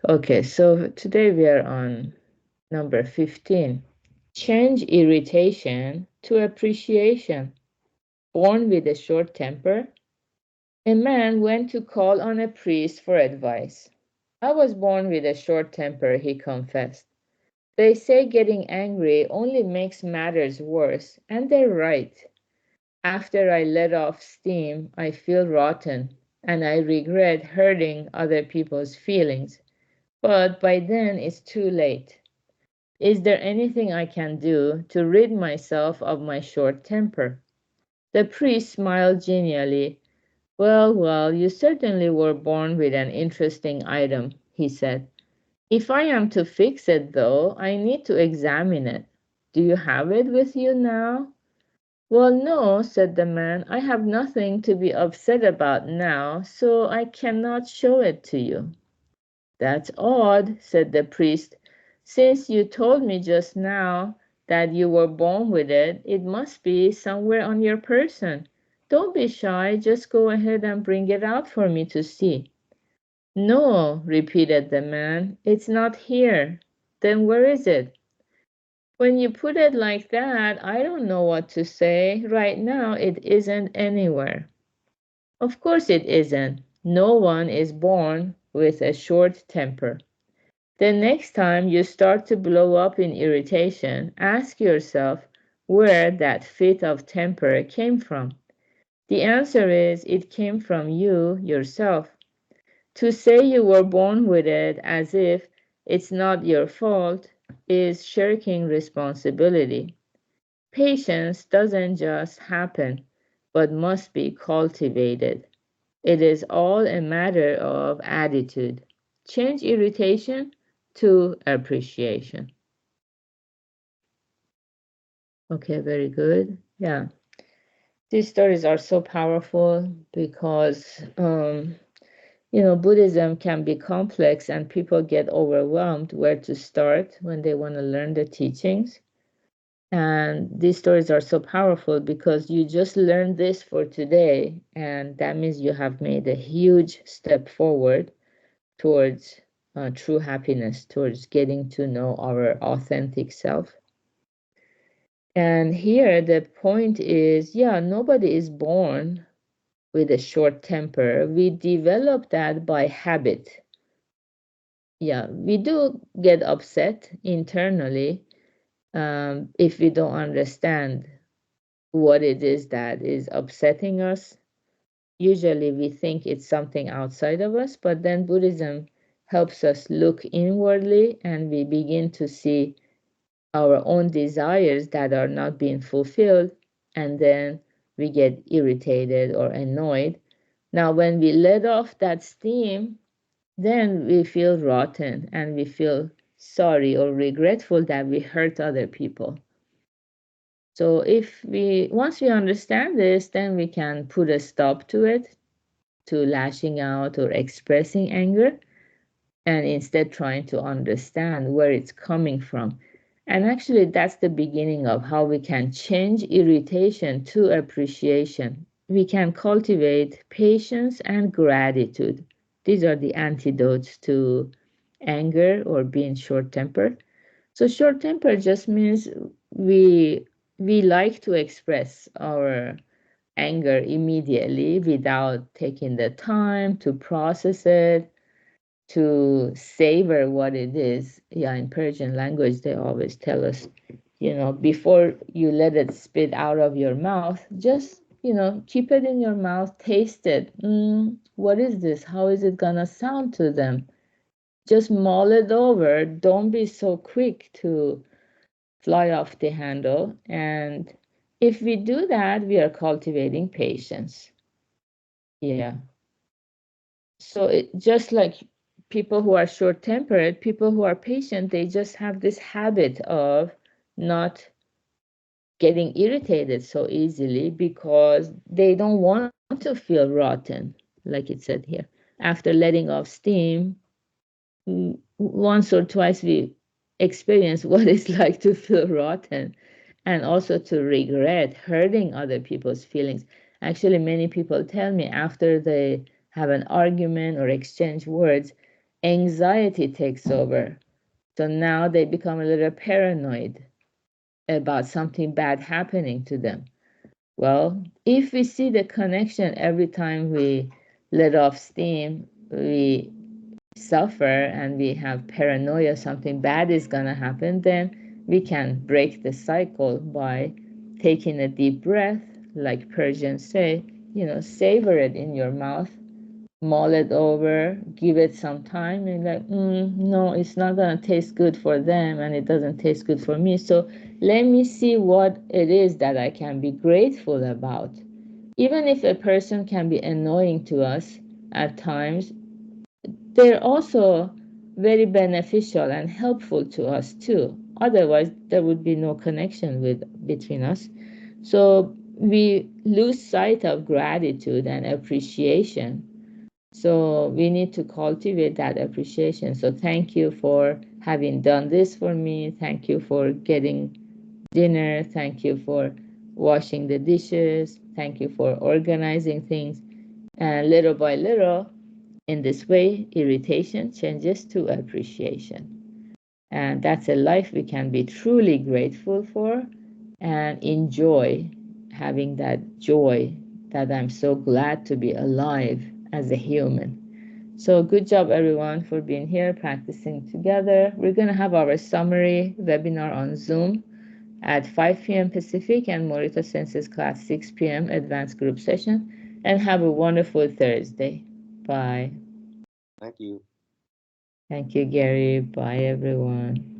Okay, so today we are on number 15. Change irritation to appreciation. Born with a short temper, a man went to call on a priest for advice. I was born with a short temper, he confessed. They say getting angry only makes matters worse, and they're right. After I let off steam, I feel rotten, and I regret hurting other people's feelings. But by then it's too late. Is there anything I can do to rid myself of my short temper? The priest smiled genially. Well, you certainly were born with an interesting item, he said. If I am to fix it, though, I need to examine it. Do you have it with you now? Well, no, said the man. I have nothing to be upset about now, so I cannot show it to you. That's odd, said the priest. Since you told me just now that you were born with it, it must be somewhere on your person. Don't be shy, just go ahead and bring it out for me to see. No, repeated the man, it's not here. Then where is it? When you put it like that, I don't know what to say. Right now, it isn't anywhere. Of course it isn't. No one is born with a short temper. The next time you start to blow up in irritation, ask yourself where that fit of temper came from. The answer is it came from you yourself. To say you were born with it as if it's not your fault is shirking responsibility. Patience doesn't just happen, but must be cultivated. It is all a matter of attitude. Change irritation to appreciation. Okay, very good. Yeah, these stories are so powerful because, Buddhism can be complex and people get overwhelmed where to start when they want to learn the teachings. And these stories are so powerful because you just learned this for today, and that means you have made a huge step forward towards true happiness, towards getting to know our authentic self. And here the point is, yeah, nobody is born with a short temper. We develop that by habit. Yeah, we do get upset internally if we don't understand what it is that is upsetting us. Usually we think it's something outside of us, but then Buddhism helps us look inwardly and we begin to see our own desires that are not being fulfilled, and then we get irritated or annoyed. Now, when we let off that steam, then we feel rotten and we feel sorry or regretful that we hurt other people. So once we understand this, then we can put a stop to it, to lashing out or expressing anger, and instead trying to understand where it's coming from. And actually, that's the beginning of how we can change irritation to appreciation. We can cultivate patience and gratitude. These are the antidotes to anger or being short-tempered. So short-tempered just means we we like to express our anger immediately without taking the time to process it, to savor what it is. Yeah, in Persian language, they always tell us, before you let it spit out of your mouth, just, keep it in your mouth, taste it. What is this? How is it gonna sound to them? Just mull it over. Don't be so quick to fly off the handle. And if we do that, we are cultivating patience. Yeah. So just like people who are short-tempered, people who are patient, they just have this habit of not getting irritated so easily because they don't want to feel rotten, like it said here. After letting off steam, once or twice we experience what it's like to feel rotten and also to regret hurting other people's feelings. Actually, many people tell me after they have an argument or exchange words, anxiety takes over. So now they become a little paranoid about something bad happening to them. Well, if we see the connection every time we let off steam, we suffer and we have paranoia something bad is going to happen, then we can break the cycle by taking a deep breath, like Persians say, savor it in your mouth, mull it over, give it some time, and like, no, it's not going to taste good for them and it doesn't taste good for me. So let me see what it is that I can be grateful about. Even if a person can be annoying to us at times, they're also very beneficial and helpful to us too. Otherwise, there would be no connection between us. So we lose sight of gratitude and appreciation. So we need to cultivate that appreciation. So thank you for having done this for me. Thank you for getting dinner. Thank you for washing the dishes. Thank you for organizing things. And little by little, in this way, irritation changes to appreciation. And that's a life we can be truly grateful for and enjoy, having that joy that I'm so glad to be alive as a human. So good job, everyone, for being here, practicing together. We're going to have our summary webinar on Zoom at 5 p.m. Pacific and Morita Senses class 6 p.m. advanced group session. And have a wonderful Thursday. Bye. Thank you. Thank you, Gary. Bye, everyone.